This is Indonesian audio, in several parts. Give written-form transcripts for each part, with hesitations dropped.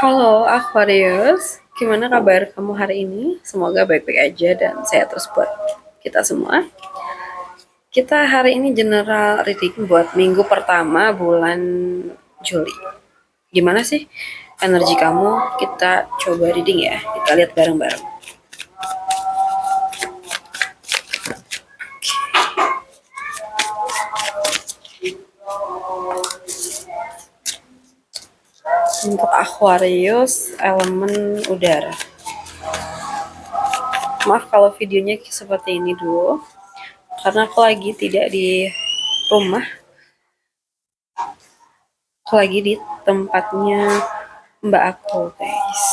Halo Aquarius, gimana kabar kamu hari ini? Semoga baik-baik aja dan sehat terus buat kita semua. Kita hari ini general reading buat minggu pertama bulan Juli. Gimana sih energi kamu? Kita coba reading ya, kita lihat bareng-bareng. Untuk Aquarius, elemen udara. Maaf kalau videonya seperti ini dulu, karena aku lagi tidak di rumah, aku lagi di tempatnya mbak aku, guys.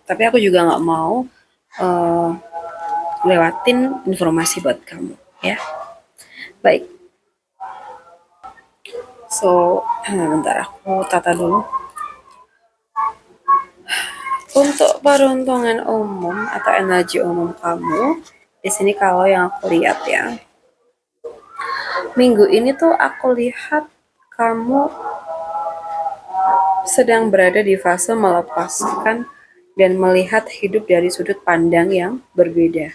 Tapi aku juga nggak mau uh, lewatin informasi buat kamu, ya. Baik. Bentar aku tata dulu. Untuk peruntungan umum atau energi umum kamu, di sini kalau yang aku lihat ya, minggu ini tuh aku lihat kamu sedang berada di fase melepaskan dan melihat hidup dari sudut pandang yang berbeda.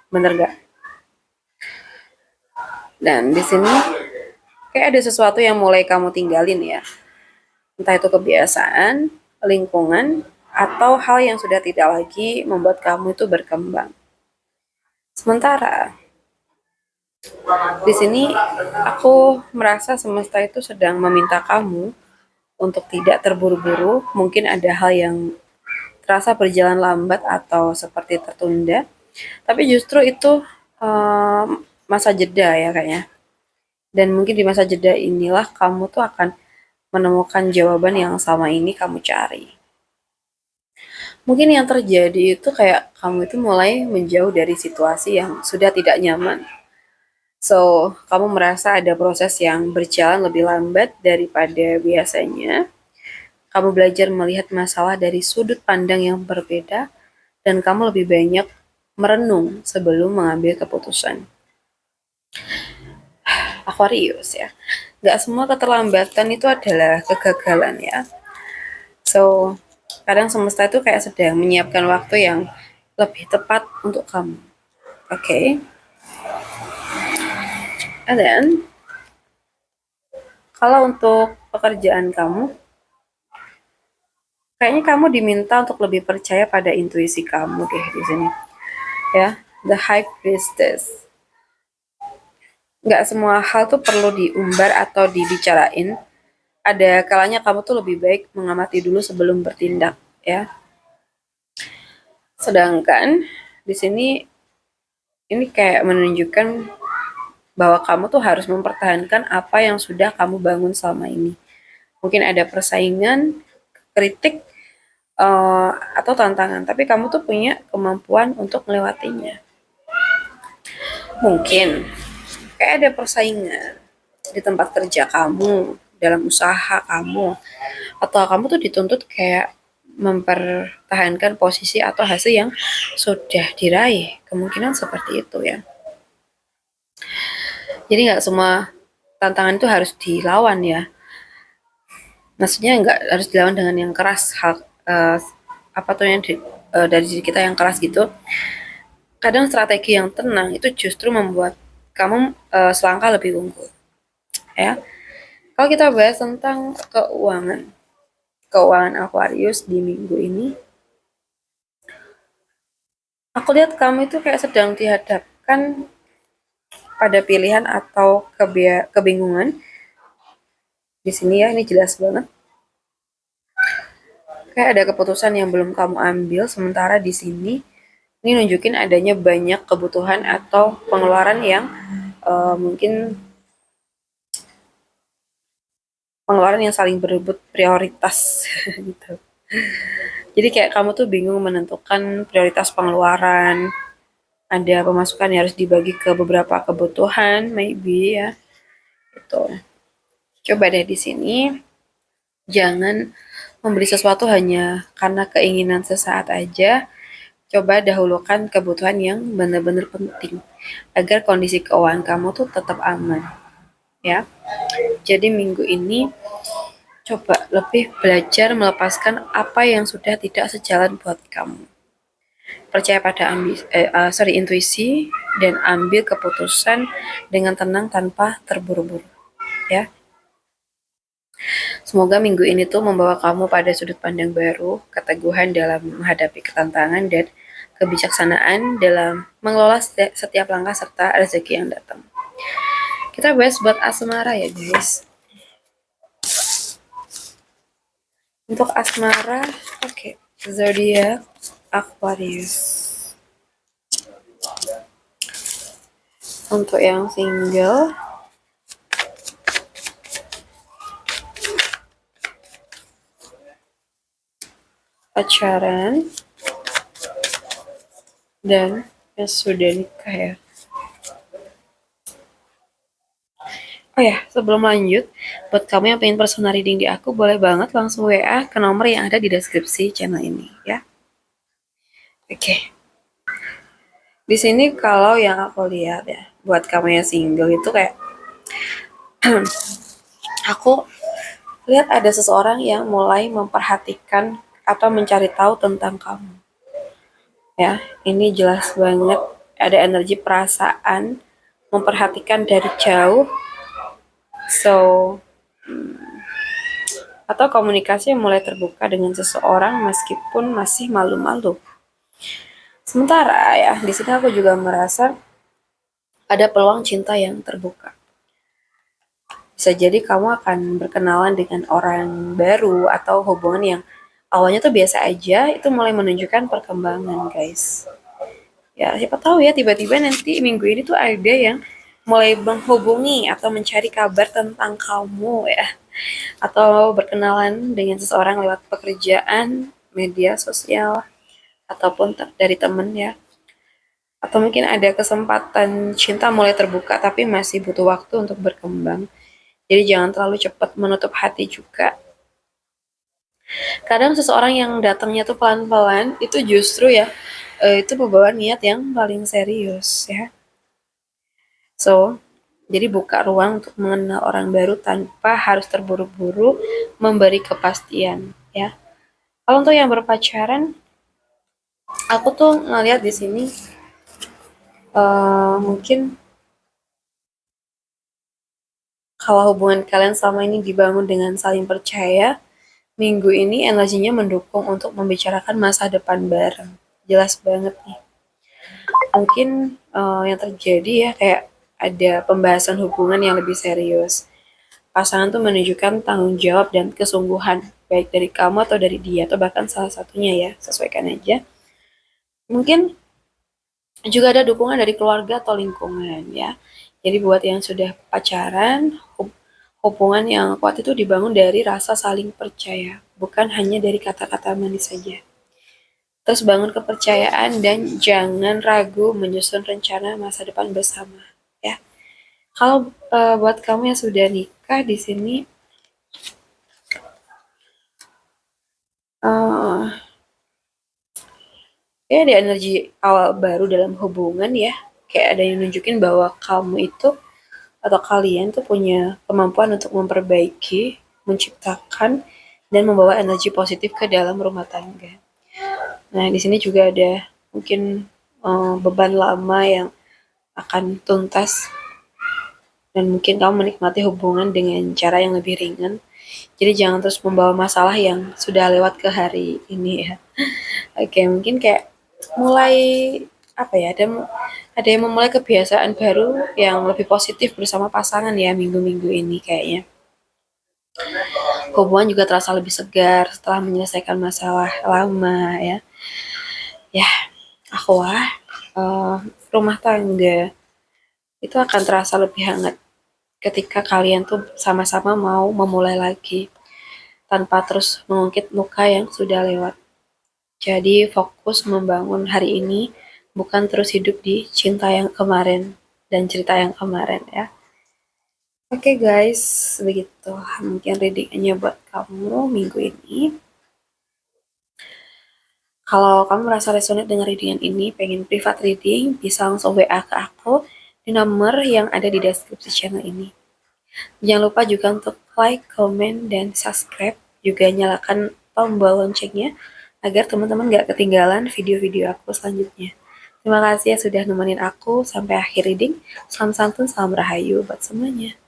Bener gak? Dan di sini kayak ada sesuatu yang mulai kamu tinggalin ya. Entah itu kebiasaan, lingkungan, atau hal yang sudah tidak lagi membuat kamu itu berkembang. Sementara di sini aku merasa semesta itu sedang meminta kamu untuk tidak terburu-buru. Mungkin ada hal yang terasa berjalan lambat atau seperti tertunda, tapi justru itu masa jeda ya kayaknya. Dan mungkin di masa jeda inilah kamu tuh akan menemukan jawaban yang selama ini kamu cari. Mungkin yang terjadi itu kayak kamu itu mulai menjauh dari situasi yang sudah tidak nyaman. So, kamu merasa ada proses yang berjalan lebih lambat daripada biasanya. Kamu belajar melihat masalah dari sudut pandang yang berbeda, dan kamu lebih banyak merenung sebelum mengambil keputusan. Aquarius ya, nggak semua keterlambatan itu adalah kegagalan ya. So, kadang semesta itu kayak sedang menyiapkan waktu yang lebih tepat untuk kamu. Oke. Okay? And then, kalau untuk pekerjaan kamu, kayaknya kamu diminta untuk lebih percaya pada intuisi kamu deh di sini. Ya, the High Priestess. Nggak semua hal tuh perlu diumbar atau dibicarain. Ada kalanya kamu tuh lebih baik mengamati dulu sebelum bertindak, ya. Sedangkan di sini ini kayak menunjukkan bahwa kamu tuh harus mempertahankan apa yang sudah kamu bangun selama ini. Mungkin ada persaingan, kritik, atau tantangan, tapi kamu tuh punya kemampuan untuk melewatinya. Mungkin kayak ada persaingan di tempat kerja kamu, dalam usaha kamu, atau kamu tuh dituntut kayak mempertahankan posisi atau hasil yang sudah diraih. Kemungkinan seperti itu ya. Jadi nggak semua tantangan itu harus dilawan ya. Maksudnya nggak harus dilawan dengan yang keras, hal apa tuh yang dari diri kita yang keras gitu. Kadang strategi yang tenang itu justru membuat kamu selangkah lebih unggul. Ya. Kalau kita bahas tentang keuangan Aquarius di minggu ini, aku lihat kamu itu kayak sedang dihadapkan pada pilihan atau kebingungan. Di sini ya, ini jelas banget. Kayak ada keputusan yang belum kamu ambil, sementara di sini ini nunjukin adanya banyak kebutuhan atau pengeluaran yang mungkin pengeluaran yang saling berebut prioritas gitu. Jadi kayak kamu tuh bingung menentukan prioritas pengeluaran. Ada pemasukan yang harus dibagi ke beberapa kebutuhan, maybe ya. Gitu. Coba deh di sini jangan membeli sesuatu hanya karena keinginan sesaat aja. Coba dahulukan kebutuhan yang benar-benar penting agar kondisi keuangan kamu tuh tetap aman. Ya. Jadi minggu ini coba lebih belajar melepaskan apa yang sudah tidak sejalan buat kamu. Percaya pada intuisi dan ambil keputusan dengan tenang tanpa terburu-buru. Ya, semoga minggu ini tuh membawa kamu pada sudut pandang baru, keteguhan dalam menghadapi ketantangan dan kebijaksanaan dalam mengelola setiap langkah serta rezeki yang datang. Kita bahas buat asmara ya guys. Untuk asmara, oke, zodiak Aquarius. Untuk yang single, pacaran, dan yang sudah nikah ya. Oh ya, sebelum lanjut, buat kamu yang pengen personal reading di aku, boleh banget langsung WA ke nomor yang ada di deskripsi channel ini ya. Oke. Di sini kalau yang aku lihat ya, buat kamu yang single itu kayak aku lihat ada seseorang yang mulai memperhatikan atau mencari tahu tentang kamu. Ya, ini jelas banget ada energi perasaan memperhatikan dari jauh. So, atau komunikasi yang mulai terbuka dengan seseorang meskipun masih malu-malu. Sementara ya, di sini aku juga merasa ada peluang cinta yang terbuka. Bisa jadi kamu akan berkenalan dengan orang baru atau hubungan yang awalnya tuh biasa aja, itu mulai menunjukkan perkembangan, guys. Ya, siapa tahu ya tiba-tiba nanti minggu ini tuh ada yang mulai menghubungi atau mencari kabar tentang kamu ya. Atau berkenalan dengan seseorang lewat pekerjaan, media sosial, ataupun dari temen ya. Atau mungkin ada kesempatan cinta mulai terbuka tapi masih butuh waktu untuk berkembang. Jadi jangan terlalu cepat menutup hati juga. Kadang seseorang yang datangnya tuh pelan-pelan itu justru ya itu membawa niat yang paling serius ya. So, jadi buka ruang untuk mengenal orang baru tanpa harus terburu-buru memberi kepastian ya. Kalau untuk yang berpacaran, aku tuh ngeliat di sini mungkin kalau hubungan kalian selama ini dibangun dengan saling percaya, minggu ini energinya mendukung untuk membicarakan masa depan bareng. Jelas banget nih. Mungkin yang terjadi ya kayak ada pembahasan hubungan yang lebih serius. Pasangan tuh menunjukkan tanggung jawab dan kesungguhan, baik dari kamu atau dari dia, atau bahkan salah satunya ya, sesuaikan aja. Mungkin juga ada dukungan dari keluarga atau lingkungan ya. Jadi buat yang sudah pacaran, hubungan yang kuat itu dibangun dari rasa saling percaya, bukan hanya dari kata-kata manis saja. Terus bangun kepercayaan dan jangan ragu menyusun rencana masa depan bersama ya. Kalau buat kamu yang sudah nikah di sini uh, ya ada energi awal baru dalam hubungan ya. Kayak ada yang nunjukin bahwa kamu itu atau kalian tuh punya kemampuan untuk memperbaiki, menciptakan, dan membawa energi positif ke dalam rumah tangga. Nah, di sini juga ada mungkin beban lama yang akan tuntas dan mungkin kamu menikmati hubungan dengan cara yang lebih ringan. Jadi jangan terus membawa masalah yang sudah lewat ke hari ini ya. Oke, mungkin kayak mulai apa ya, ada yang memulai kebiasaan baru yang lebih positif bersama pasangan ya minggu-minggu ini kayaknya. Hubungan juga terasa lebih segar setelah menyelesaikan masalah lama ya. Ya, akhwah, rumah tangga itu akan terasa lebih hangat ketika kalian tuh sama-sama mau memulai lagi tanpa terus mengungkit luka yang sudah lewat. Jadi fokus membangun hari ini, bukan terus hidup di cinta yang kemarin dan cerita yang kemarin ya. Oke guys, begitu mungkin readingnya buat kamu minggu ini. Kalau kamu merasa resonate dengan readingan ini, pengen private reading, bisa langsung WA ke aku di nomor yang ada di deskripsi channel ini. Jangan lupa juga untuk like, comment, dan subscribe. Juga nyalakan tombol loncengnya agar teman-teman gak ketinggalan video-video aku selanjutnya. Terima kasih ya sudah nemenin aku sampai akhir reading. Salam santun, salam rahayu buat semuanya.